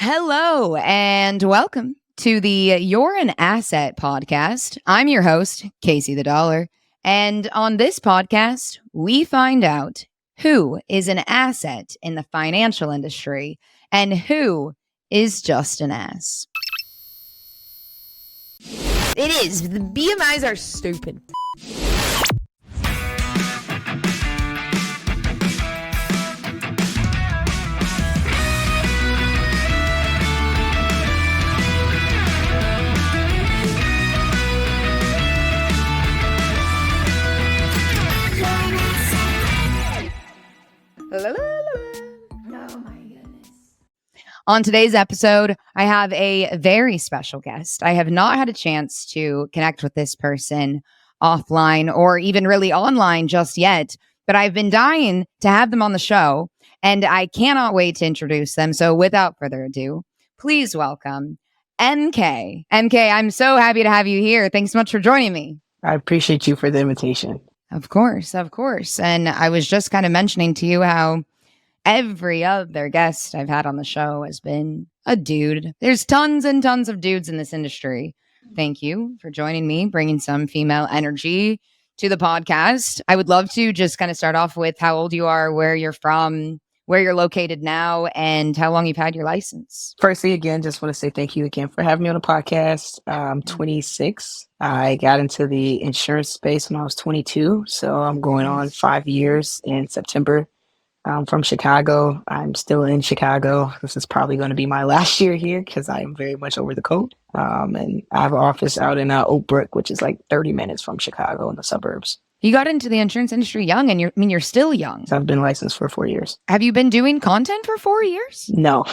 Hello and welcome to the You're an Asset podcast. I'm your host, Casey the Dollar. And on this podcast, we find out who is an asset in the financial industry and who is just an ass. It is. The BMIs are stupid. Oh my goodness. On today's episode, I have a very special guest. I have not had a chance to connect with this person offline or even really online just yet, but I've been dying to have them on the show, and I cannot wait to introduce them. So without further ado, please welcome NK. NK, I'm so happy to have you here. Thanks so much for joining me. I appreciate you for the invitation. Of course, of course. And I was just kind of mentioning to you how every other guest I've had on the show has been a dude. There's tons and tons of dudes in this industry. Thank you for joining me, bringing some female energy to the podcast. I would love to just kind of start off with how old you are, where you're from, where you're located now, and how long you've had your license. Firstly, again, just want to say thank you again for having me on the podcast. I'm 26. I got into the insurance space when I was 22. So I'm going on 5 years in September. I'm from Chicago. I'm still in Chicago. This is probably going to be my last year here because I am very much over the cold. And I have an office out in Oak Brook, which is like 30 minutes from Chicago in the suburbs. You got into the insurance industry young, and you're still young. So I've been licensed for 4 years. Have you been doing content for 4 years? No.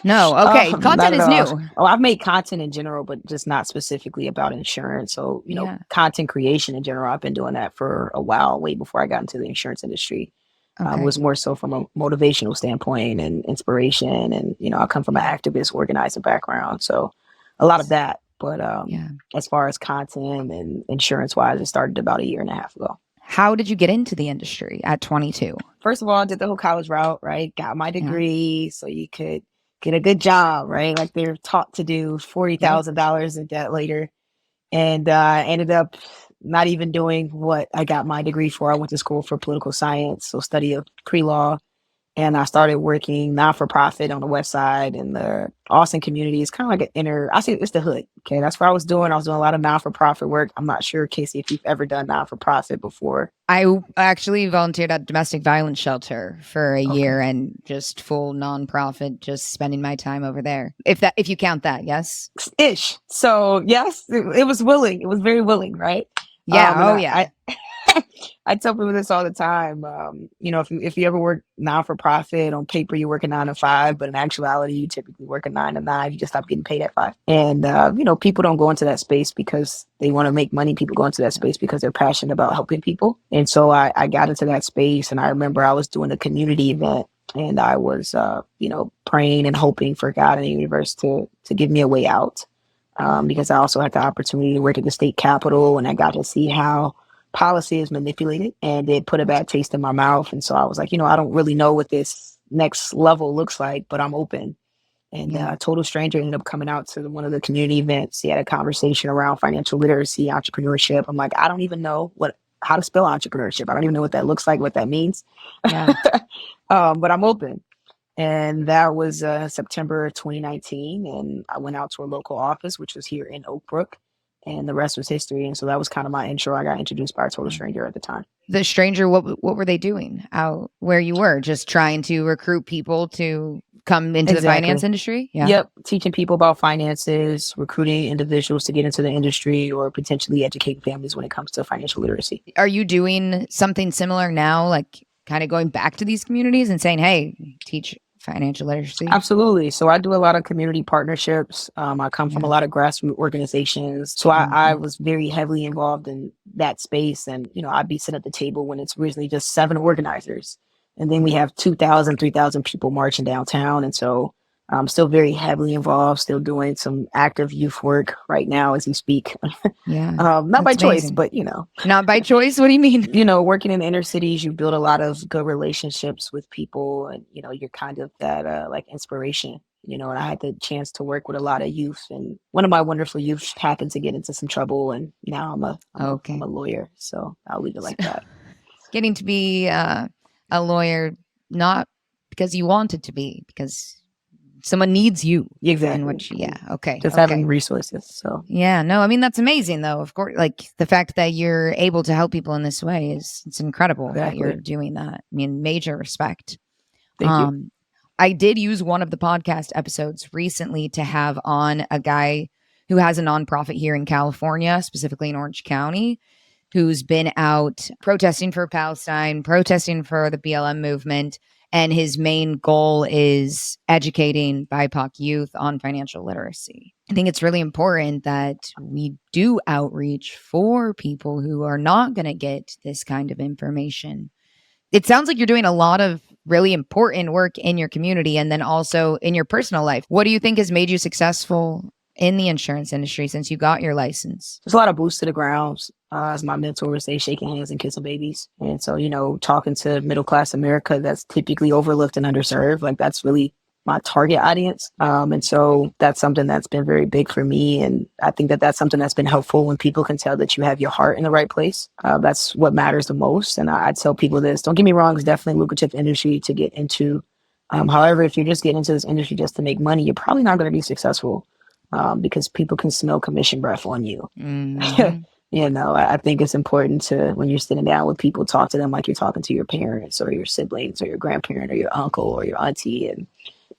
No. Okay. Content is new. Oh, I've made content in general, but just not specifically about insurance. So, content creation in general, I've been doing that for a while, way before I got into the insurance industry. Okay. It was more so from a motivational standpoint and inspiration. And, I come from an activist organizing background. So a lot of that. But as far as content and insurance wise, it started about 1.5 years ago. How did you get into the industry at 22? First of all, I did the whole college route, right? Got my degree so you could get a good job, right? Like they're taught to do, $40,000 in debt later. And I ended up not even doing what I got my degree for. I went to school for political science, so study of pre-law. And I started working not-for-profit on the west side in the Austin community. It's kind of like I say it's the hood. Okay, that's what I was doing. I was doing a lot of non-for-profit work. I'm not sure, Casey, if you've ever done non-for-profit before. I actually volunteered at a domestic violence shelter for a year and just full nonprofit, just spending my time over there. If you count that, yes? Ish. So yes, it was willing. It was very willing, right? Yeah. I tell people this all the time. If you ever work non-for-profit, on paper you work a 9 to 5, but in actuality you typically work a 9 to 9. You just stop getting paid at 5. And people don't go into that space because they want to make money. People go into that space because they're passionate about helping people. And so I got into that space, and I remember I was doing a community event, and I was praying and hoping for God and the universe to give me a way out, because I also had the opportunity to work at the state capitol, and I got to see how policy is manipulated, and it put a bad taste in my mouth. And so I was like, I don't really know what this next level looks like, but I'm open. And a total stranger ended up coming out to one of the community events. He had a conversation around financial literacy, entrepreneurship. I'm like, I don't even know how to spell entrepreneurship. I don't even know what that looks like, what that means. Yeah. But I'm open. And that was September 2019. And I went out to a local office, which was here in Oak Brook. And the rest was history. And so that was kind of my intro. I got introduced by a total stranger at the time. The stranger, what were they doing out where you were? Just trying to recruit people to come into the finance industry? Yeah. Yep. Teaching people about finances, recruiting individuals to get into the industry, or potentially educating families when it comes to financial literacy. Are you doing something similar now, like kind of going back to these communities and saying, hey, teach financial literacy? Absolutely. So I do a lot of community partnerships. I come from a lot of grassroots organizations. So I was very heavily involved in that space. And, I'd be sitting at the table when it's originally just 7 organizers. And then we have 2,000, 3,000 people marching downtown. And so I'm still very heavily involved, still doing some active youth work right now as we speak. Yeah. Not by That's choice, amazing. but Not by choice? What do you mean? working in the inner cities, you build a lot of good relationships with people, and you're kind of that like inspiration. And I had the chance to work with a lot of youth, and one of my wonderful youth happened to get into some trouble, and now I'm Okay. a lawyer, so I'll leave it like that. Getting to be a lawyer, not because you wanted to be, because someone needs you. Exactly. Okay. Just Okay. having resources. So Yeah, no, I mean, that's amazing though. Of course, like the fact that you're able to help people in this way it's incredible that you're exactly. doing that. I mean, major respect. Thank you. I did use one of the podcast episodes recently to have on a guy who has a nonprofit here in California, specifically in Orange County, who's been out protesting for Palestine, protesting for the BLM movement. And his main goal is educating BIPOC youth on financial literacy. I think it's really important that we do outreach for people who are not going to get this kind of information. It sounds like you're doing a lot of really important work in your community and then also in your personal life. What do you think has made you successful in the insurance industry since you got your license? There's a lot of boots to the grounds, as my mentor would say, shaking hands and kissing babies. And so, talking to middle class America that's typically overlooked and underserved, like that's really my target audience. And so that's something that's been very big for me. And I think that that's something that's been helpful when people can tell that you have your heart in the right place. That's what matters the most. And I tell people this, don't get me wrong, it's definitely a lucrative industry to get into. However, if you're just getting into this industry just to make money, you're probably not going to be successful. Because people can smell commission breath on you. Mm-hmm. I think it's important to, when you're sitting down with people, talk to them like you're talking to your parents or your siblings or your grandparent or your uncle or your auntie. And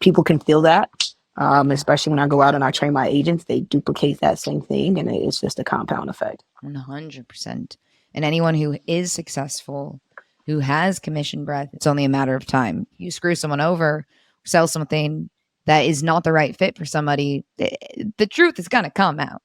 people can feel that, especially when I go out and I train my agents, they duplicate that same thing. And it's just a compound effect. 100%. And anyone who is successful, who has commission breath, it's only a matter of time. You screw someone over, sell something that is not the right fit for somebody, the truth is going to come out.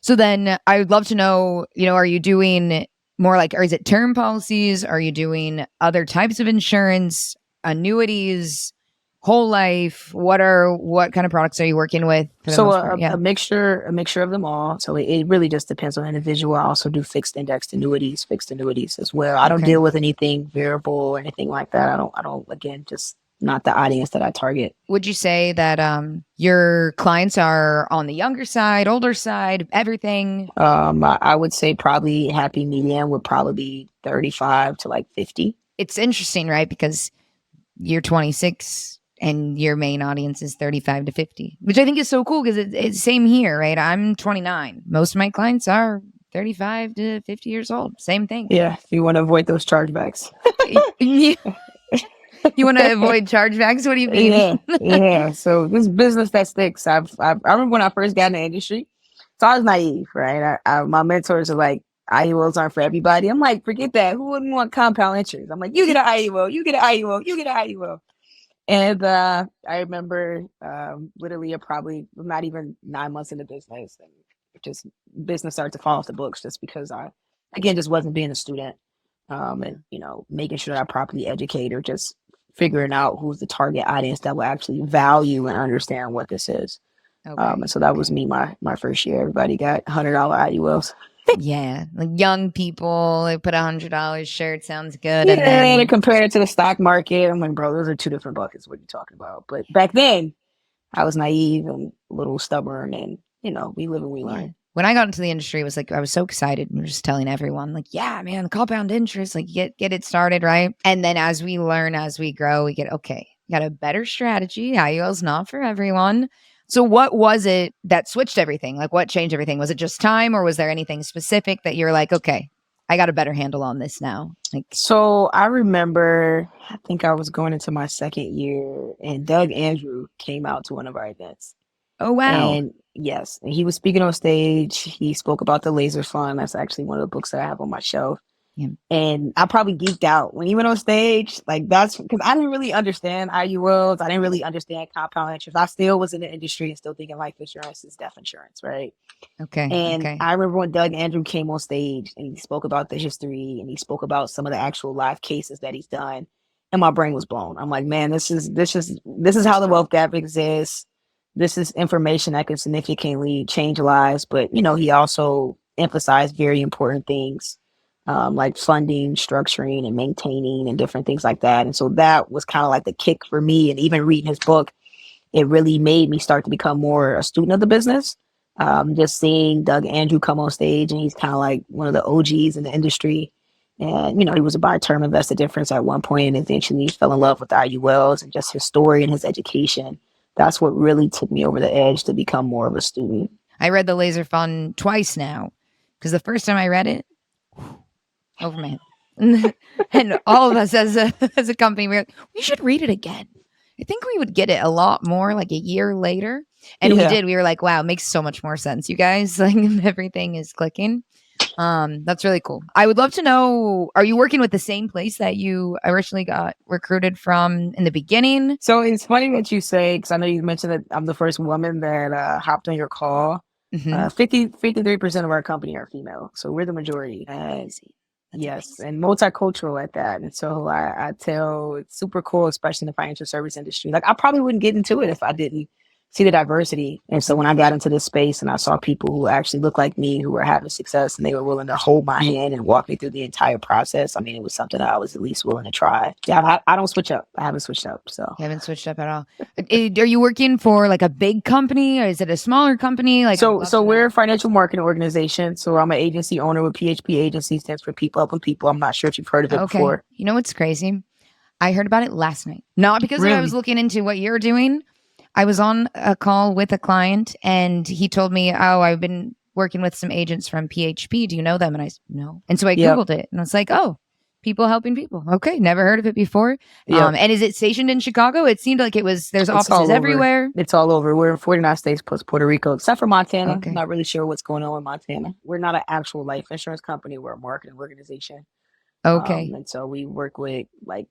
So then I would love to know, are you doing more like, or is it term policies? Are you doing other types of insurance, annuities, whole life? What kind of products are you working with? So a mixture of them all. So it really just depends on the individual. I also do fixed annuities as well. I don't deal with anything variable or anything like that. I don't again, just not the audience that I target. Would you say that your clients are on the younger side, older side, everything? I would say probably happy medium would probably be 35 to like 50. It's interesting, right? Because you're 26 and your main audience is 35 to 50, which I think is so cool because it's same here, right? I'm 29. Most of my clients are 35 to 50 years old. Same thing. Yeah, you want to avoid those chargebacks. You want to avoid chargebacks? What do you mean? Yeah. So this business that sticks. I remember when I first got in the industry, so I was naive, right? My mentors are like, IULs aren't for everybody. I'm like, forget that. Who wouldn't want compound interest? I'm like, you get an IUL, you get an IUL, you get an IUL. And I remember literally probably not even 9 months into business, and just business started to fall off the books just because I, again, just wasn't being a student. And making sure that I properly educate or just figuring out who's the target audience that will actually value and understand what this is. And so that was me my first year. Everybody got $100 IULs. Yeah, like young people, they put $100. Sure, it sounds good. Yeah, and then compare it to the stock market. I'm like, bro, those are two different buckets. What are you talking about? But back then, I was naive and a little stubborn, and we live and we learn. When I got into the industry, it was like I was so excited and just telling everyone, like, yeah, man, compound interest, like get it started, right? And then as we learn, as we grow, we get got a better strategy. IUL's not for everyone. So what was it that switched everything? Like what changed everything? Was it just time, or was there anything specific that you're like, okay, I got a better handle on this now? So I remember, I think I was going into my second year, and Doug Andrew came out to one of our events. Oh, wow. And yes, and he was speaking on stage. He spoke about the Laser Fund. That's actually one of the books that I have on my shelf. Yeah. And I probably geeked out when he went on stage. Like that's because I didn't really understand IULs. I didn't really understand compound interest. I still was in the industry and still thinking life insurance is death insurance, right? Okay. And I remember when Doug Andrew came on stage and he spoke about the history and he spoke about some of the actual live cases that he's done. And my brain was blown. I'm like, man, this is how the wealth gap exists. this is information that can significantly change lives. But, you know, he also emphasized very important things like funding, structuring, and maintaining, and different things like that. And so that was kind of like the kick for me. And even reading his book, it really made me start to become more a student of the business. Just seeing Doug Andrew come on stage, and he's kind of like one of the OGs in the industry. And, you know, he was a buy-term investor difference at one point, and eventually fell in love with the IULs and just his story and his education. That's what really took me over the edge to become more of a student. I read The Laser Fund twice now, because the first time I read it, over my head. And all of us as a company, we should read it again. I think we would get it a lot more like a year later. And we did. We were like, wow, it makes so much more sense, you guys. Like, everything is clicking. That's really cool. I would love to know, are you working with the same place that you originally got recruited from in the beginning? So it's funny that you say, because I know you mentioned that I'm the first woman that hopped on your call. 53% of our company are female. So we're the majority. Yes, amazing. And multicultural at that. And so I tell it's super cool, especially in the financial service industry. Like, I probably wouldn't get into it if I didn't see the diversity. And so when I got into this space and I saw people who actually looked like me, who were having success, and they were willing to hold my hand and walk me through the entire process, I mean, it was something that I was at least willing to try. Yeah, I don't switch up. I haven't switched up. So you haven't switched up at all. Are you working for like a big company, or is it a smaller company? Like, so we're a financial marketing organization. So I'm an agency owner with PHP Agency, stands for People Helping People. I'm not sure if you've heard of it before. You know what's crazy? I heard about it last night. Not because I was looking into what you're doing. I was on a call with a client, and he told me, oh, I've been working with some agents from PHP. Do you know them? And I said, no. And so I Googled it, and I was like, oh, People Helping People. Okay, never heard of it before. And is it stationed in Chicago? It seemed like there's offices everywhere. It's all over. We're in 49 states plus Puerto Rico, except for Montana. Okay. I'm not really sure what's going on in Montana. We're not an actual life insurance company. We're a marketing organization. Okay. And so we work with like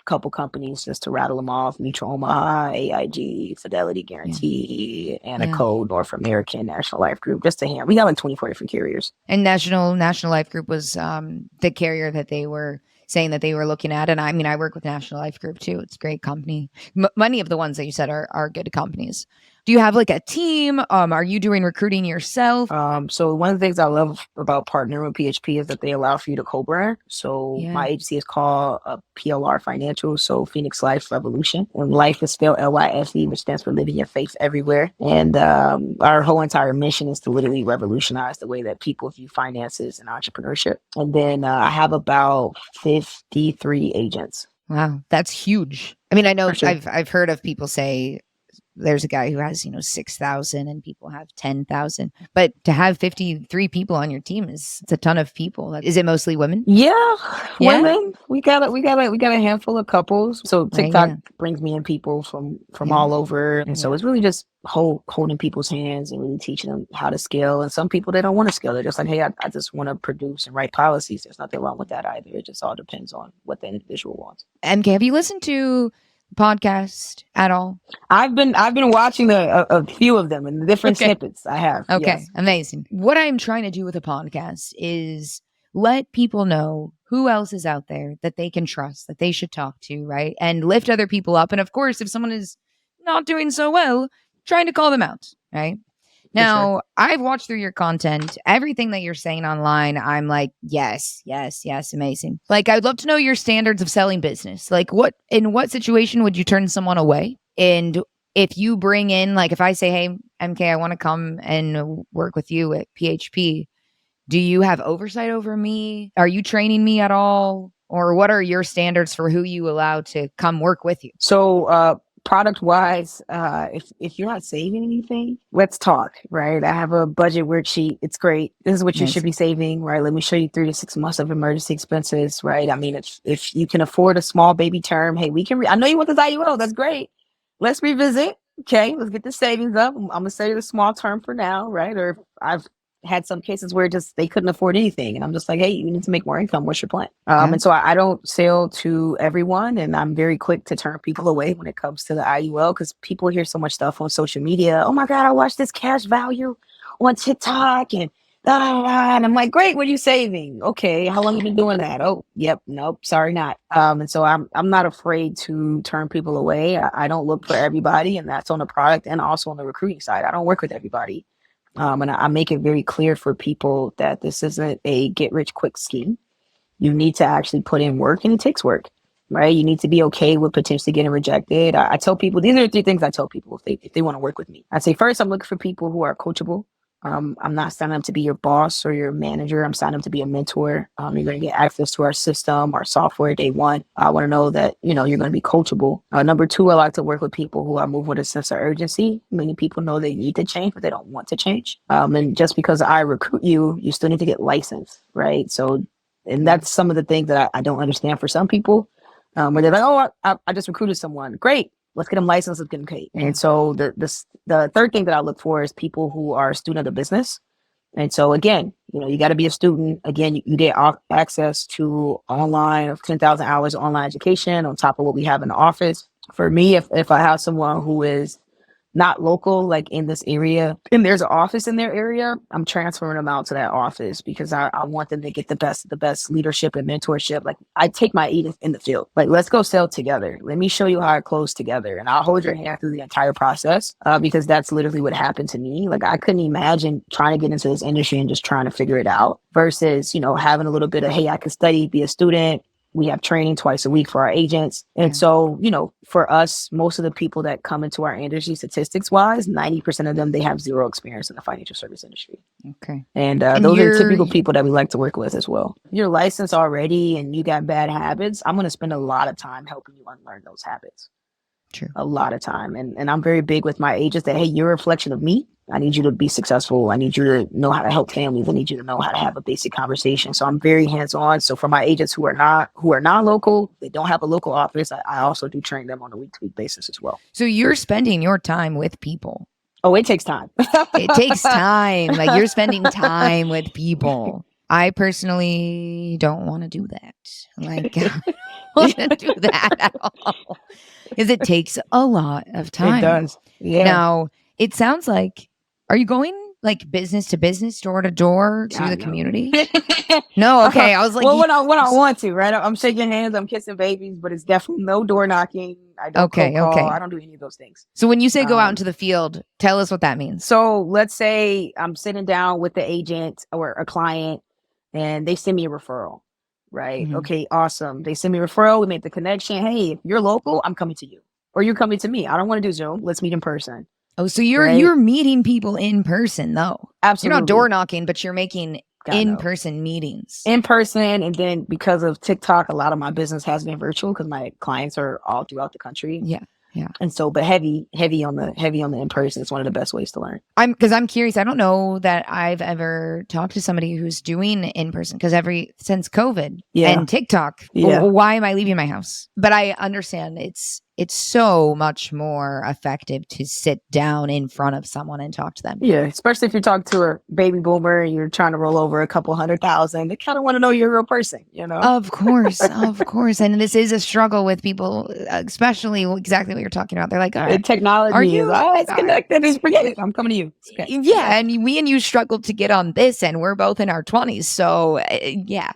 couple companies, just to rattle them off: Mutual Omaha, AIG, Fidelity Guarantee, Anaco, North American, National Life Group, just to hand. We got like 24 different carriers. And National Life Group was the carrier that they were saying that they were looking at. And I mean, I work with National Life Group too. It's a great company. Many of the ones that you said are good companies. Do you have like a team? Are you doing recruiting yourself? So one of the things I love about partnering with PHP is that they allow for you to co-brand. So my agency is called PLR Financial, so Phoenix Life Revolution. And life is spelled LYFE, which stands for living your faith everywhere. And our whole entire mission is to literally revolutionize the way that people view finances and entrepreneurship. And then I have about 53 agents. Wow, that's huge. I mean, I know I've heard of people say there's a guy who has, 6,000 and people have 10,000, but to have 53 people on your team it's a ton of people. Is it mostly women? Yeah, women. We got a handful of couples. So TikTok brings me in people from all over. And so it's really just holding people's hands and really teaching them how to scale. And some people, they don't want to scale. They're just like, hey, I just want to produce and write policies. There's nothing wrong with that either. It just all depends on what the individual wants. MK, have you listened to podcast at all? I've been watching a few of them and the different snippets I have. Okay, amazing. What I'm trying to do with a podcast is let people know who else is out there that they can trust, that they should talk to, right? And lift other people up. And of course, if someone is not doing so well, trying to call them out, right? Now, I've watched through your content, everything that you're saying online. I'm like, yes, amazing. Like, I'd love to know your standards of selling business. Like, in what situation would you turn someone away? And if you bring in, like, if I say, hey, MK, I want to come and work with you at PHP, do you have oversight over me? Are you training me at all? Or what are your standards for who you allow to come work with you? So, product wise, if you're not saving anything, let's talk, right? I have a budget worksheet. It's great. This is what you should be saving, right? Let me show you 3 to 6 months of emergency expenses, right? I mean, if you can afford a small baby term, hey, we can. I know you want this IUL. That's great. Let's revisit. Okay, let's get the savings up. I'm gonna say the small term for now, right? Or I've had some cases where just they couldn't afford anything, and I'm just like, hey, you need to make more income. What's your plan? And so I don't sell to everyone, and I'm very quick to turn people away when it comes to the IUL, because people hear so much stuff on social media. Oh my God, I watched this cash value on TikTok, and And I'm like, great, what are you saving? Okay, how long have you been doing that? Oh, yep, nope, sorry, not. And so I'm not afraid to turn people away. I don't look for everybody, and that's on the product and also on the recruiting side. I don't work with everybody. And I make it very clear for people that this isn't a get rich quick scheme. You need to actually put in work, and it takes work, right? You need to be okay with potentially getting rejected. I tell people, these are the three things I tell people if they want to work with me. I say, first, I'm looking for people who are coachable. I'm not signing up to be your boss or your manager. I'm signing up to be a mentor. You're going to get access to our system, our software day one. I want to know that, you're going to be coachable. Number two, I like to work with people who are moving with a sense of urgency. Many people know they need to change, but they don't want to change. And just because I recruit you, you still need to get licensed, right? So, and that's some of the things that I don't understand for some people, where they're like, oh, I just recruited someone. Great. Let's get them licensed. Let's get them paid. And so the third thing that I look for is people who are a student of the business. And so again, you got to be a student. Again, you get access to online of 10,000 hours of online education on top of what we have in the office. For me, if I have someone who is not local, like in this area, and there's an office in their area, I'm transferring them out to that office because I want them to get the best leadership and mentorship. Like I take my agents in the field, like, let's go sell together. Let me show you how I close together. And I'll hold your hand through the entire process, because that's literally what happened to me. Like I couldn't imagine trying to get into this industry and just trying to figure it out versus, having a little bit of, hey, I can study, be a student. We have training twice a week for our agents. And so, for us, most of the people that come into our industry, statistics wise, 90% of them, they have zero experience in the financial service industry. Okay. And those are typical people that we like to work with as well. You're licensed already and you got bad habits. I'm going to spend a lot of time helping you unlearn those habits. True. A lot of time. And I'm very big with my agents that, hey, you're a reflection of me. I need you to be successful. I need you to know how to help families. I need you to know how to have a basic conversation. So I'm very hands-on. So for my agents who are non-local, they don't have a local office, I also do train them on a week-to-week basis as well. So you're spending your time with people. Oh, it takes time. It takes time. Like you're spending time with people. I personally don't want to do that. Like I don't want to do that at all. Because it takes a lot of time. It does. Yeah. Now, it sounds like, are you going like business to business, door to door to the community? No, okay. I was like, well, when I want to, right? I'm shaking hands, I'm kissing babies, but it's definitely no door knocking. I don't cold call. I don't do any of those things. So when you say go out into the field, tell us what that means. So let's say I'm sitting down with the agent or a client and they send me a referral, right? Mm-hmm. Okay, awesome. They send me a referral. We make the connection. Hey, if you're local, I'm coming to you. Or you're coming to me. I don't want to do Zoom. Let's meet in person. Oh, so you're meeting people in person though. Absolutely. You're not door knocking, but you're making in-person meetings. In person, and then because of TikTok, a lot of my business has been virtual because my clients are all throughout the country. Yeah. Yeah. And so, but heavy on the in person is one of the best ways to learn. I'm curious. I don't know that I've ever talked to somebody who's doing in person because since COVID and TikTok, why am I leaving my house? But I understand it's so much more effective to sit down in front of someone and talk to them. Yeah, especially if you talk to a baby boomer and you're trying to roll over a couple 100,000. They kind of want to know you're a real person, Of course, of course. And this is a struggle with people, especially exactly what you're talking about. They're like, all right, technology it's connected. Just forget it. I'm coming to you. Okay. Yeah, and me and you struggled to get on this, and we're both in our 20s. So, yeah.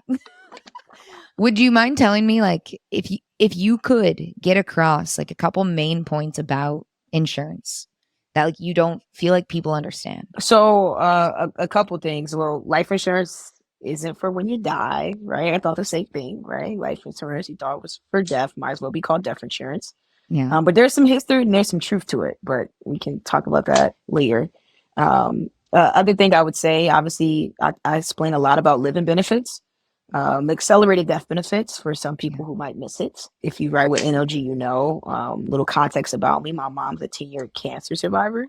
Would you mind telling me, like, if you could get across like a couple main points about insurance that like you don't feel like people understand? So a couple things. Well, life insurance isn't for when you die, right? I thought the same thing, right? Life insurance you thought was for death, might as well be called death insurance. Yeah. But there's some history and there's some truth to it, but we can talk about that later. Other thing I would say, obviously, I explain a lot about living benefits. Accelerated death benefits for some people who might miss it. If you write with NLG, little context about me. My mom's a 10-year cancer survivor.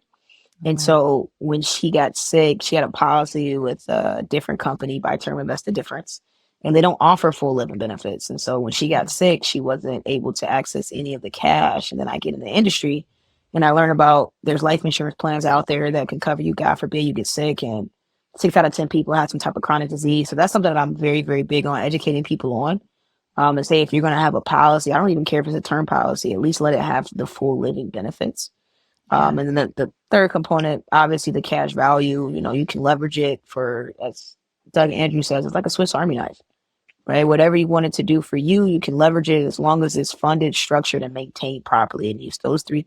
And so when she got sick, she had a policy with a different company by Term Invest the Difference. And they don't offer full living benefits. And so when she got sick, she wasn't able to access any of the cash. And then I get in the industry and I learn about there's life insurance plans out there that can cover you. God forbid you get sick, and 6 out of 10 people have some type of chronic disease. So that's something that I'm very, very big on educating people on. And say, if you're going to have a policy, I don't even care if it's a term policy, at least let it have the full living benefits. And then the third component, obviously the cash value, you can leverage it for, as Doug Andrew says, it's like a Swiss Army knife, right? Whatever you want it to do for you, you can leverage it as long as it's funded, structured, and maintained properly. And use those three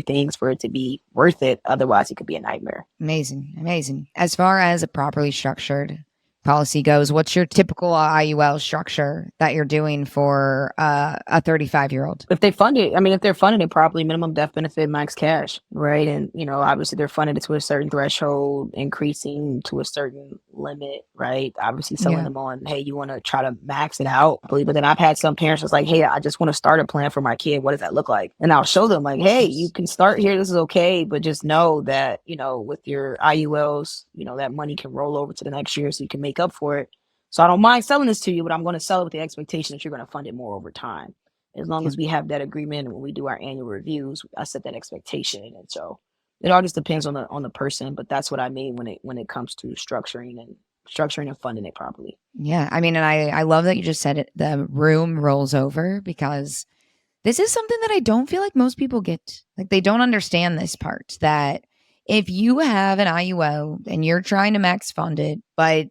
things for it to be worth it. Otherwise, it could be a nightmare. Amazing. As far as a properly structured policy goes, what's your typical IUL structure that you're doing for a 35-year-old? If they're funding it properly, minimum death benefit, max cash, right? And, obviously they're funded to a certain threshold, increasing to a certain limit, right? Obviously selling them on, hey, you want to try to max it out. But then I've had some parents that's like, hey, I just want to start a plan for my kid. What does that look like? And I'll show them like, hey, you can start here. This is okay. But just know that, with your IULs, that money can roll over to the next year so you can make up for it. So I don't mind selling this to you, but I'm going to sell it with the expectation that you're going to fund it more over time. As long as we have that agreement, and when we do our annual reviews, I set that expectation. And so it all just depends on the person, but that's what I mean when it comes to structuring and funding it properly. Yeah. I mean, and I love that you just said it, the room rolls over, because this is something that I don't feel like most people get. Like, they don't understand this part, that if you have an IUL and you're trying to max fund it, but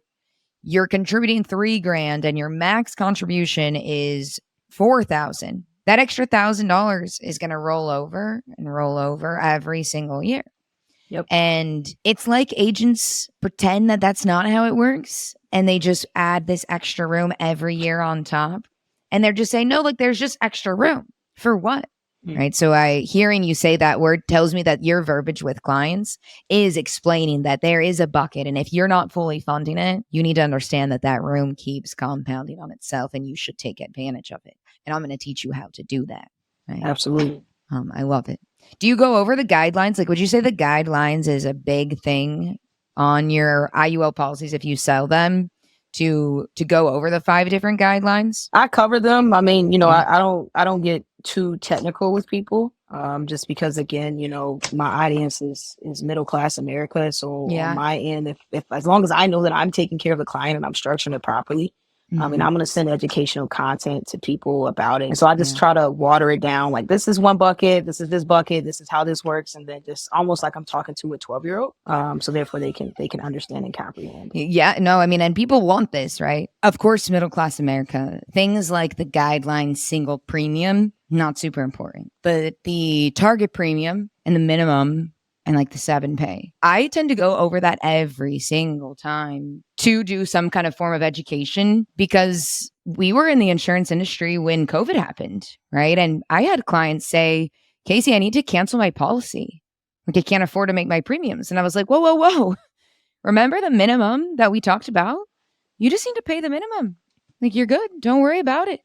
you're contributing $3,000 and your max contribution is $4,000, that extra $1,000 is going to roll over every single year. Yep. And it's like agents pretend that that's not how it works, and they just add this extra room every year on top. And they're just saying, no, like, there's just extra room for what? Right. So hearing you say that word tells me that your verbiage with clients is explaining that there is a bucket. And if you're not fully funding it, you need to understand that room keeps compounding on itself, and you should take advantage of it. And I'm going to teach you how to do that. Right? Absolutely. I love it. Do you go over the guidelines? Like, would you say the guidelines is a big thing on your IUL policies if you sell them, to go over the 5 different guidelines? I cover them. I mean, I don't get too technical with people, just because, again, my audience is middle class America. So on my end, if as long as I know that I'm taking care of the client and I'm structuring it properly, I mean, I'm going to send educational content to people about it. And so I just try to water it down. Like, this is one bucket, this is this bucket, this is how this works. And then just almost like I'm talking to a 12-year-old. So therefore they can understand and comprehend. Yeah, no, I mean, and people want this, right? Of course, middle class America, things like the guideline single premium, not super important. But the target premium and the minimum and like the 7 pay, I tend to go over that every single time to do some kind of form of education, because we were in the insurance industry when COVID happened, right? And I had clients say, Casey, I need to cancel my policy. Like, I can't afford to make my premiums. And I was like, whoa. Remember the minimum that we talked about? You just need to pay the minimum. Like, you're good. Don't worry about it.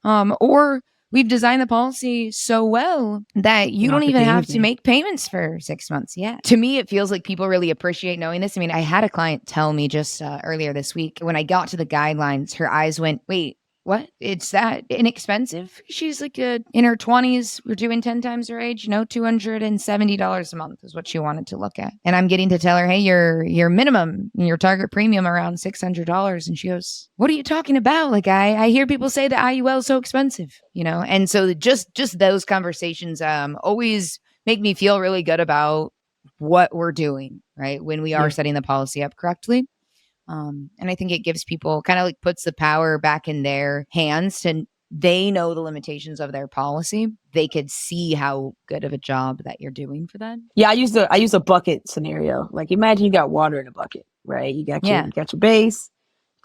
Or we've designed the policy so well that you don't even have to make payments for 6 months. Yeah. To me, it feels like people really appreciate knowing this. I mean, I had a client tell me just earlier this week, when I got to the guidelines, her eyes went, wait, what? It's that inexpensive? She's like in her 20s. We're doing 10 times her age, $270 a month is what she wanted to look at. And I'm getting to tell her, hey, your minimum, your target premium around $600. And she goes, what are you talking about? Like, I hear people say that IUL is so expensive, And so just those conversations always make me feel really good about what we're doing, right? When we are setting the policy up correctly. And I think it gives people, kind of like, puts the power back in their hands, to they know the limitations of their policy. They could see how good of a job that you're doing for them. Yeah, I use a bucket scenario. Like, imagine you got water in a bucket, right? You got your base,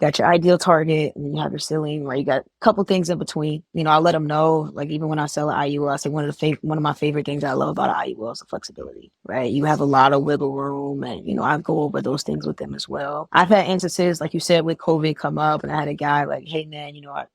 got your ideal target, and you have your ceiling, where you got a couple things in between. I let them know, like, even when I sell an IUL, I say one of my favorite things I love about an IUL is the flexibility, right? You have a lot of wiggle room, and I go over those things with them as well. I've had instances, like you said, with COVID come up, and I had a guy like, hey man,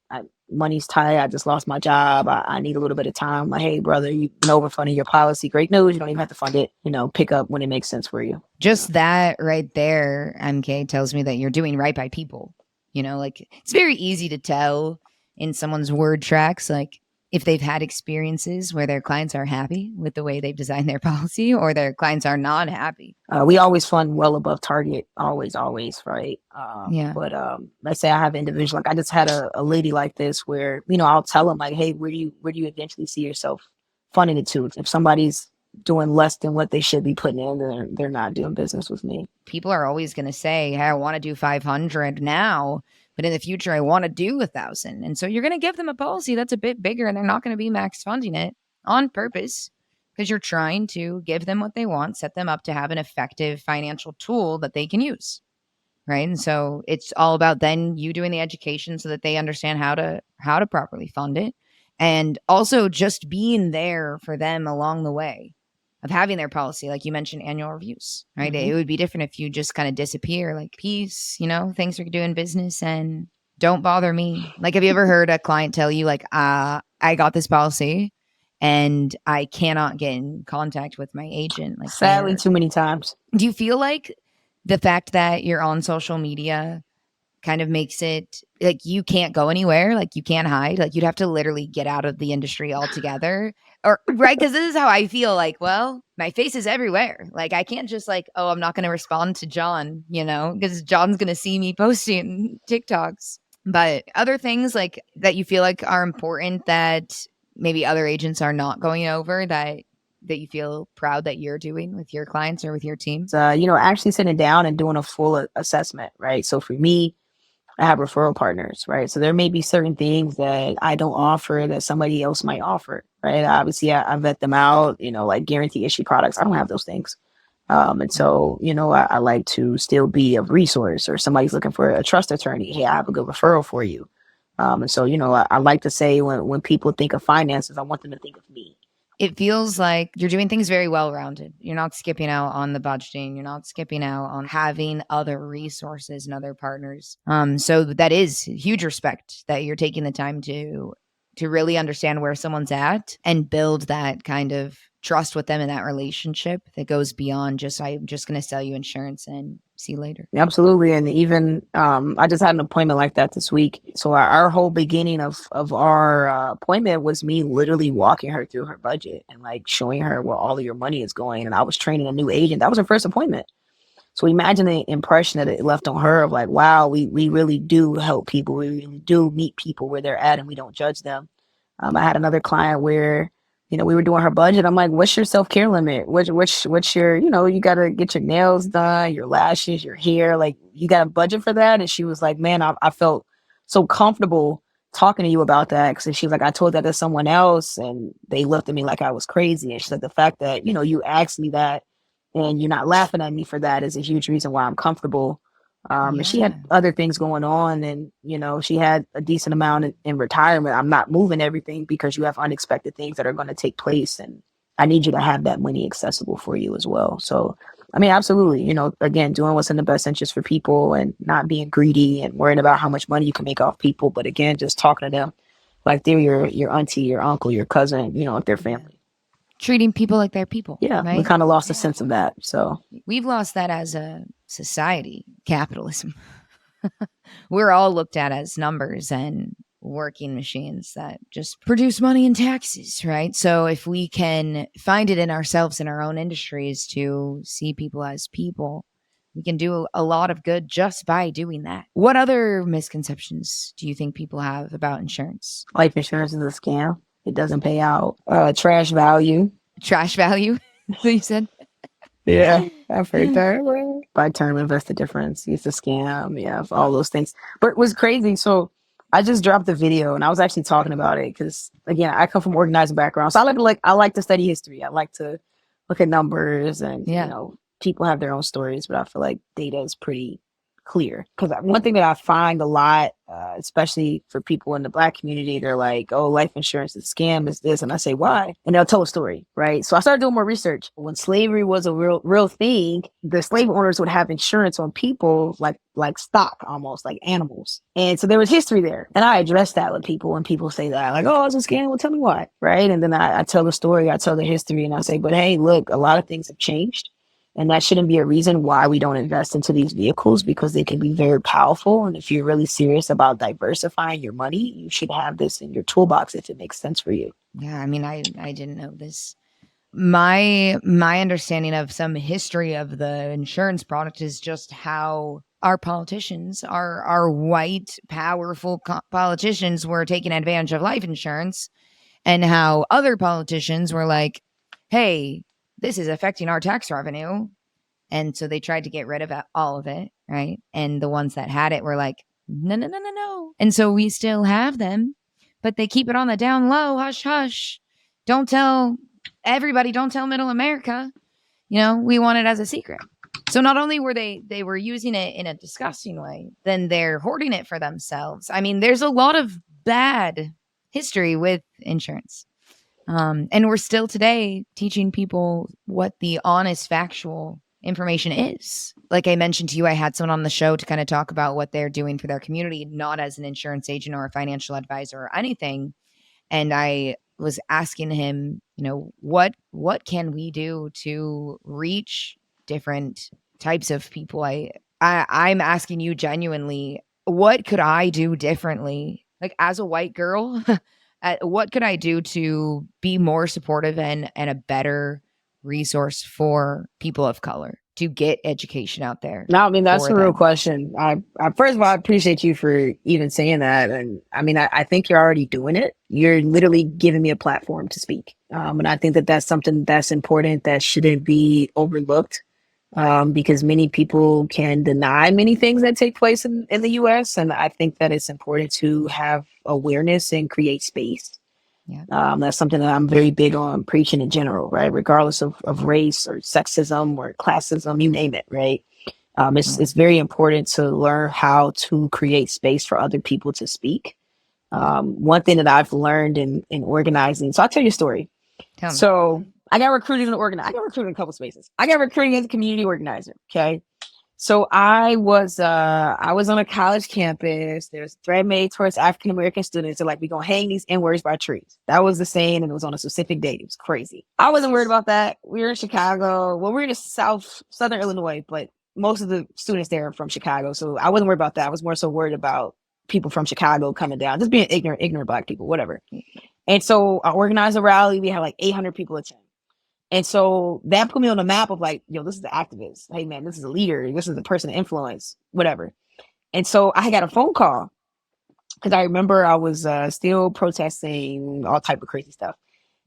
I money's tight, I just lost my job, I need a little bit of time. Like, hey brother, you've been overfunding your policy, great news, you don't even have to fund it, pick up when it makes sense for you. Just that right there, MK, tells me that you're doing right by people. Like, it's very easy to tell in someone's word tracks, like, if they've had experiences where their clients are happy with the way they've designed their policy, or their clients are not happy. We always fund well above target, always, right? But let's say I have an individual, like I just had a lady like this, where I'll tell them, like, hey, where do you eventually see yourself funding it to? If somebody's doing less than what they should be putting in, then they're not doing business with me. People are always going to say, hey, I want to do 500 now, but in the future, I want to do 1,000. And so you're going to give them a policy that's a bit bigger, and they're not going to be max funding it on purpose because you're trying to give them what they want, set them up to have an effective financial tool that they can use. Right. And so it's all about then you doing the education so that they understand how to properly fund it. And also just being there for them along the way of having their policy. Like you mentioned, annual reviews, right? Mhm. It would be different if you just kind of disappear, like, peace, thanks for doing business and don't bother me. Like, have you ever heard a client tell you, like, I got this policy and I cannot get in contact with my agent? Like, Sadly, too many times. do you feel like the fact that you're on social media kind of makes it like you can't go anywhere, like you can't hide, like you'd have to literally get out of the industry altogether, or right? Because this is how I feel. Like, well, my face is everywhere. Like, I can't just like, oh, I'm not going to respond to John, because John's going to see me posting TikToks. But other things like that you feel like are important that maybe other agents are not going over that you feel proud that you're doing with your clients or with your team? Actually sitting down and doing a full assessment, right? So for me, I have referral partners, right? So there may be certain things that I don't offer that somebody else might offer, right? Obviously, I vet them out, like guarantee issue products. I don't have those things. And so, I like to still be a resource, or somebody's looking for a trust attorney. Hey, I have a good referral for you. And so, I like to say when people think of finances, I want them to think of me. It feels like you're doing things very well-rounded. You're not skipping out on the budgeting. You're not skipping out on having other resources and other partners. So that is huge respect that you're taking the time to really understand where someone's at and build that kind of trust with them in that relationship that goes beyond just, I'm just going to sell you insurance and see you later. Absolutely. And even I just had an appointment like that this week. So our whole beginning of our appointment was me literally walking her through her budget and like showing her where all of your money is going. And I was training a new agent. That was her first appointment. So imagine the impression that it left on her of like, wow, we really do help people. We really do meet people where they're at and we don't judge them. I had another client where, we were doing her budget. I'm like, what's your self-care limit? What's your, you got to get your nails done, your lashes, your hair. Like, you got a budget for that? And she was like, man, I felt so comfortable talking to you about that. Cause she's like, I told that to someone else and they looked at me like I was crazy. And she's like, the fact that, you asked me that and you're not laughing at me for that is a huge reason why I'm comfortable. And she had other things going on and, she had a decent amount in retirement. I'm not moving everything because you have unexpected things that are going to take place. And I need you to have that money accessible for you as well. So, I mean, absolutely, again, doing what's in the best interest for people and not being greedy and worrying about how much money you can make off people. But again, just talking to them like they're your auntie, your uncle, your cousin, like their family. Treating people like they're people. Yeah, right? We kind of lost a sense of that. So we've lost that as a society, capitalism. We're all looked at as numbers and working machines that just produce money and taxes, right? So if we can find it in ourselves in our own industries to see people as people, we can do a lot of good just by doing that. What other misconceptions do you think people have about insurance? Life insurance is a scam. It doesn't pay out. Trash value. Trash value, you said? Yeah, I've heard that. By term, investor difference. It's a scam. Yeah, all those things. But it was crazy. So I just dropped the video and I was actually talking about it because, again, I come from organizing background. So I like to study history. I like to look at numbers and, people have their own stories, but I feel like data is pretty clear. Because one thing that I find a lot, especially for people in the Black community, they're like, oh, life insurance is a scam, is this. And I say, why? And they'll tell a story, right? So I started doing more research. When slavery was a real thing, the slave owners would have insurance on people like stock, almost like animals. And so there was history there. And I address that with people when people say that, like, oh, it's a scam. Well, tell me why, right? And then I tell the story, I tell the history, and I say, but hey, look, a lot of things have changed. And that shouldn't be a reason why we don't invest into these vehicles, because they can be very powerful. And if you're really serious about diversifying your money, you should have this in your toolbox if it makes sense for you. Yeah, I mean, I didn't know this. My understanding of some history of the insurance product is just how our politicians, our white, powerful politicians were taking advantage of life insurance, and how other politicians were like, hey, this is affecting our tax revenue. And so they tried to get rid of all of it, right? And the ones that had it were like, no, no, no, no, no. And so we still have them, but they keep it on the down low. Hush, hush. Don't tell everybody. Don't tell middle America. We want it as a secret. So not only were they were using it in a disgusting way, then they're hoarding it for themselves. I mean, there's a lot of bad history with insurance. And we're still today teaching people what the honest, factual information is. Like I mentioned to you, I had someone on the show to kind of talk about what they're doing for their community, not as an insurance agent or a financial advisor or anything. And I was asking him, what can we do to reach different types of people? I'm asking you genuinely, what could I do differently? Like as a white girl, what could I do to be more supportive and a better resource for people of color to get education out there? No, I mean, that's a real question. I first of all, I appreciate you for even saying that. And I mean, I think you're already doing it. You're literally giving me a platform to speak. And I think that that's something that's important that shouldn't be overlooked. Because many people can deny many things that take place in the US. And I think that it's important to have awareness and create space. Yeah. That's something that I'm very big on preaching in general, right? Regardless of race or sexism or classism, you name it, right? It's very important to learn how to create space for other people to speak. One thing that I've learned in organizing, so I'll tell you a story. So I got recruited in I got recruited in a couple spaces. I got recruited as a community organizer. Okay. So I was on a college campus. There's thread made towards African American students. They're like, we gonna hang these N-words by trees. That was the saying, and it was on a specific date. It was crazy. I wasn't worried about that. We were in Chicago. Well, we're in southern Illinois, but most of the students there are from Chicago. So I wasn't worried about that. I was more so worried about people from Chicago coming down, just being ignorant Black people, whatever. And so I organized a rally. We had like 800 people attend. And so that put me on the map of like, yo, this is the activist. Hey, man, this is a leader. This is the person of influence, whatever. And so I got a phone call because I remember I was still protesting all type of crazy stuff.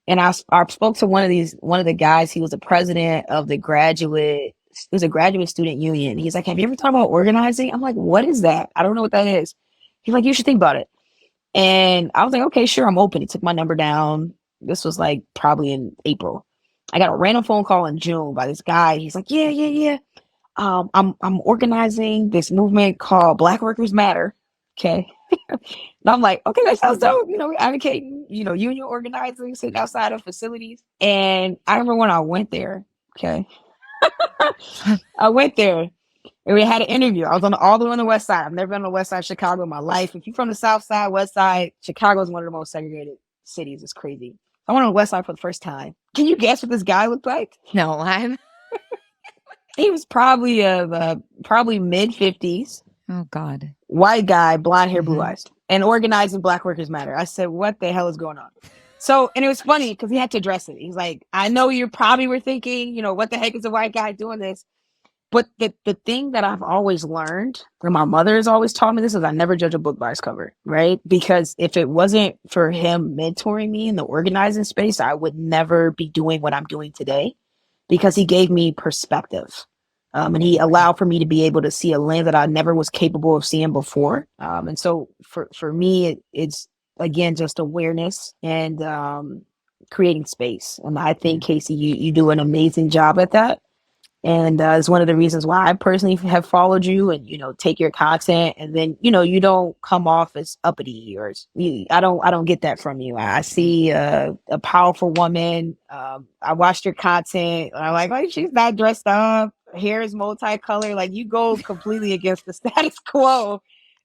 And I spoke to one of the guys. He was the president of the graduate student union. He's like, have you ever thought about organizing? I'm like, what is that? I don't know what that is. He's like, you should think about it. And I was like, okay, sure, I'm open. He took my number down. This was like probably in April. I got a random phone call in June by this guy. He's like, yeah. I'm organizing this movement called Black Workers Matter. Okay. And I'm like, okay, that sounds dope. We're advocating, union organizing, sitting outside of facilities. And I remember when I went there. Okay. I went there and we had an interview. I was all the way on the west side. I've never been on the west side of Chicago in my life. If you're from the south side, west side, Chicago is one of the most segregated cities. It's crazy. I went on the west side for the first time. Can you guess what this guy looked like? No, He was probably mid 50s. Oh God. White guy, blonde hair, blue eyes, and organizing Black Workers Matter. I said, what the hell is going on? So, and it was funny because he had to address it. He's like, I know you probably were thinking, what the heck is a white guy doing this? But the thing that I've always learned, and my mother has always taught me this, is I never judge a book by its cover, right? Because if it wasn't for him mentoring me in the organizing space, I would never be doing what I'm doing today, because he gave me perspective. And he allowed for me to be able to see a lens that I never was capable of seeing before. And so for me, it's, again, just awareness and creating space. And I think, Casey, you do an amazing job at that. And it's one of the reasons why I personally have followed you and, take your content. And then, you don't come off as uppity or I don't get that from you. I see a powerful woman. I watched your content. And I'm like, oh, she's not dressed up. Hair is multicolored. Like, you go completely against the status quo.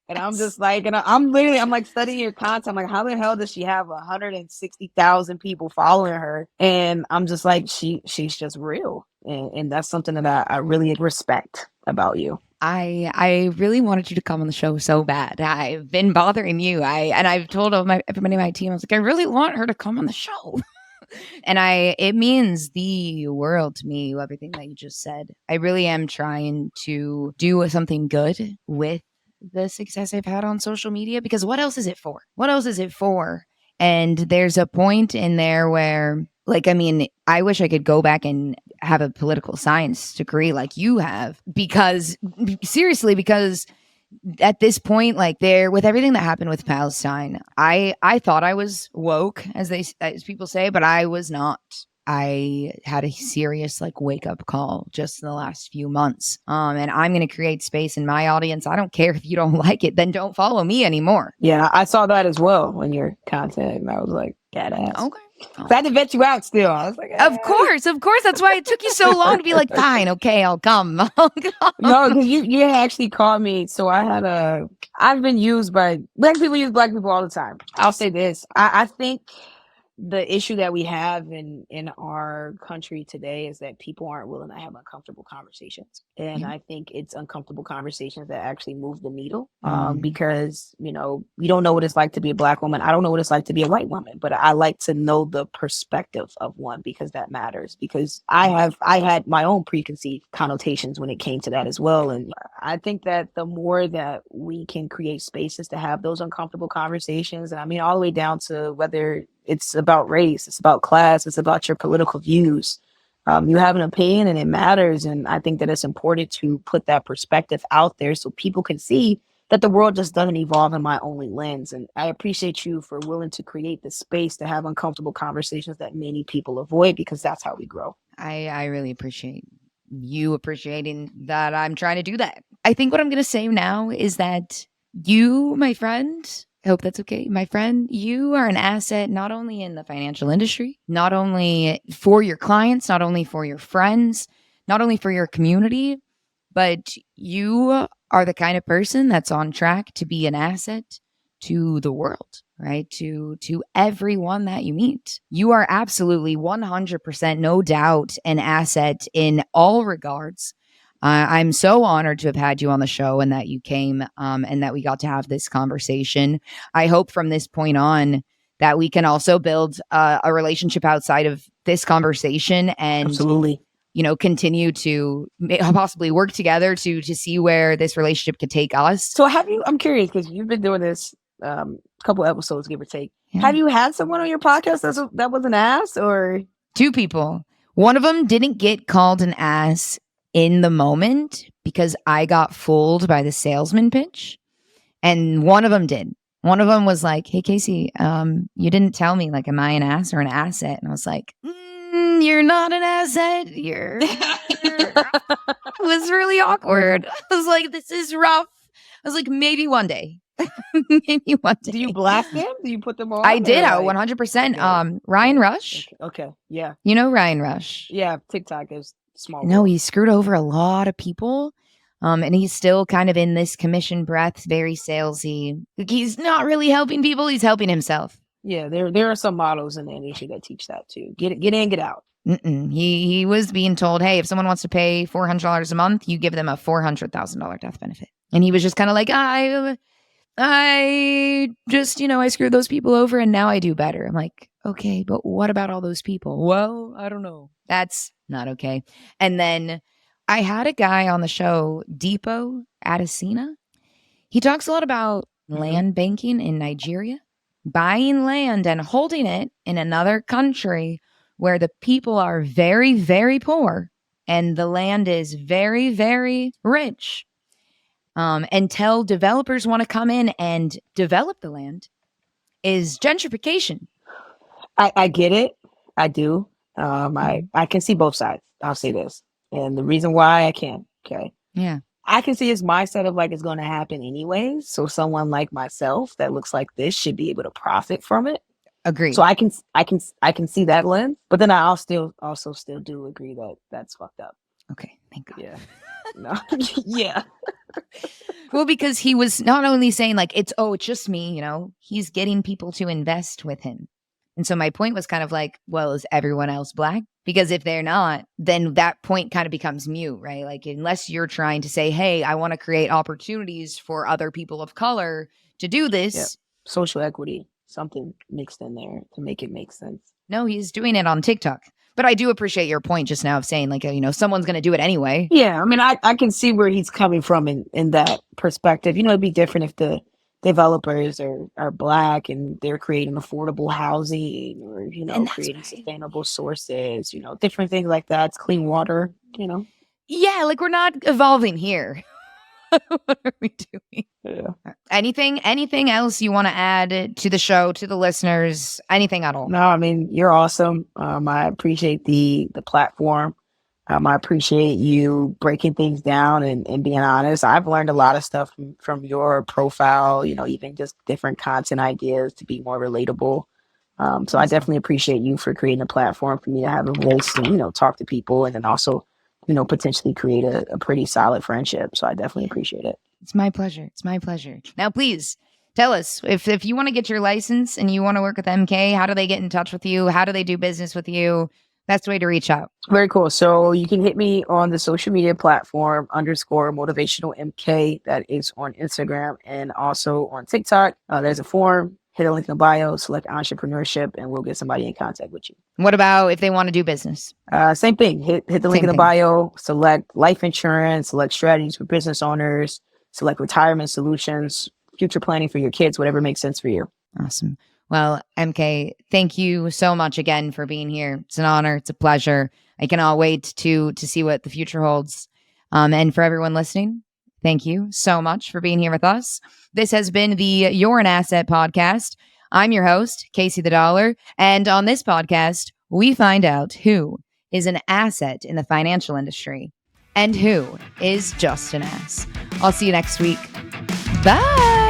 And I'm just like, and I'm like studying your content. I'm like, how the hell does she have 160,000 people following her? And I'm just like, she's just real. And that's something that I really respect about you. I really wanted you to come on the show so bad. I've been bothering you. I've told everybody on my team, I was like, I really want her to come on the show. And it means the world to me, everything that you just said. I really am trying to do something good with the success I've had on social media, because what else is it for? What else is it for? And there's a point in there where, like, I mean, I wish I could go back and have a political science degree like you have, because seriously, because at this point, like, there, with everything that happened with Palestine, I thought I was woke, as people say, but I was not. I had a serious like wake up call just in the last few months. And I'm going to create space in my audience. I don't care if you don't like it, then don't follow me anymore. Yeah, I saw that as well in your content, and I was like, badass. Okay. So I had to vet you out still. I was like, Of course. That's why it took you so long to be like, fine, okay, I'll come. No, because you actually called me. So I've been used by black people, use black people all the time. I'll say this. I think the issue that we have in our country today is that people aren't willing to have uncomfortable conversations, and I think it's uncomfortable conversations that actually move the needle. Because you don't know what it's like to be a black woman. I don't know what it's like to be a white woman, but I like to know the perspective of one, because that matters. Because I had my own preconceived connotations when it came to that as well, and I think that the more that we can create spaces to have those uncomfortable conversations, and I mean all the way down to whether it's about race, it's about class, it's about your political views. You have an opinion and it matters. And I think that it's important to put that perspective out there so people can see that the world just doesn't evolve in my only lens. And I appreciate you for willing to create the space to have uncomfortable conversations that many people avoid, because that's how we grow. I really appreciate you appreciating that I'm trying to do that. I think what I'm going to say now is that you, my friend, I hope that's okay. My friend, you are an asset not only in the financial industry, not only for your clients, not only for your friends, not only for your community, but you are the kind of person that's on track to be an asset to the world, right? To everyone that you meet. You are absolutely 100%, no doubt, an asset in all regards. I'm so honored to have had you on the show and that you came and that we got to have this conversation. I hope from this point on that we can also build a relationship outside of this conversation and absolutely, continue to possibly work together to see where this relationship could take us. So I'm curious, because you've been doing this a couple episodes, give or take. Yeah. Have you had someone on your podcast that was an ass, or? 2 people. One of them didn't get called an ass in the moment because I got fooled by the salesman pitch. And one of them did. One of them was like, hey, Casey, you didn't tell me, like, am I an ass or an asset? And I was like, you're not an asset. It was really awkward. I was like, this is rough. I was like, maybe one day. Maybe one day. Do you blast them? Do you put them on? I did. 100%. Okay. Ryan Rush. Okay. Yeah. You know Ryan Rush. Yeah. TikTok is small. No, he screwed over a lot of people. And he's still kind of in this commission breath, very salesy. He's not really helping people. He's helping himself. Yeah, there are some models in the industry that teach that too. Get in, get out. He was being told, hey, if someone wants to pay $400 a month, you give them a $400,000 death benefit. And he was just kind of like, I just, I screwed those people over and now I do better. I'm like, okay, but what about all those people? Well, I don't know. That's not okay. And then I had a guy on the show, Depot Adesina. He talks a lot about land banking in Nigeria, buying land and holding it in another country where the people are very, very poor and the land is very, very rich. Until developers want to come in and develop the land is gentrification. I get it. I do. I can see both sides. I'll say this. And the reason why I can, okay? Yeah. I can see his mindset of like it's going to happen anyways. So someone like myself that looks like this should be able to profit from it. Agreed. So I can see that lens, but then I also still do agree that that's fucked up. Okay, thank God. Yeah. No. Yeah. Well, because he was not only saying like it's just me, he's getting people to invest with him. And so my point was kind of like, well, is everyone else black? Because if they're not, then that point kind of becomes mute, right? Like, unless you're trying to say, hey, I want to create opportunities for other people of color to do this. Yep. Social equity, something mixed in there to make it make sense. No, he's doing it on TikTok. But I do appreciate your point just now of saying like, someone's going to do it anyway. Yeah. I mean, I can see where he's coming from in that perspective. It'd be different if the developers are Black and they're creating affordable housing or, And that's creating right. sustainable sources, different things like that. It's clean water, Yeah, like we're not evolving here. What are we doing? Yeah. Anything else you want to add to the show, to the listeners? Anything at all? No, I mean, you're awesome. I appreciate the platform. I appreciate you breaking things down and being honest. I've learned a lot of stuff from your profile, even just different content ideas to be more relatable. So I definitely appreciate you for creating a platform for me to have a voice and, talk to people and then also, potentially create a pretty solid friendship. So I definitely appreciate it. It's my pleasure. It's my pleasure. Now, please tell us if you want to get your license and you want to work with MK, how do they get in touch with you? How do they do business with you? Best way to reach out. Very cool. So you can hit me on the social media platform _motivational MK. That is on Instagram and also on TikTok. There's a form. Hit a link in the bio, select entrepreneurship, and we'll get somebody in contact with you. What about if they want to do business? Same thing. Hit the link in the bio, select life insurance, select strategies for business owners, select retirement solutions, future planning for your kids, whatever makes sense for you. Awesome. Well, MK, thank you so much again for being here. It's an honor. It's a pleasure. I cannot wait to see what the future holds. And for everyone listening, thank you so much for being here with us. This has been the You're an Asset podcast. I'm your host, Casey the Dollar. And on this podcast, we find out who is an asset in the financial industry and who is just an ass. I'll see you next week. Bye.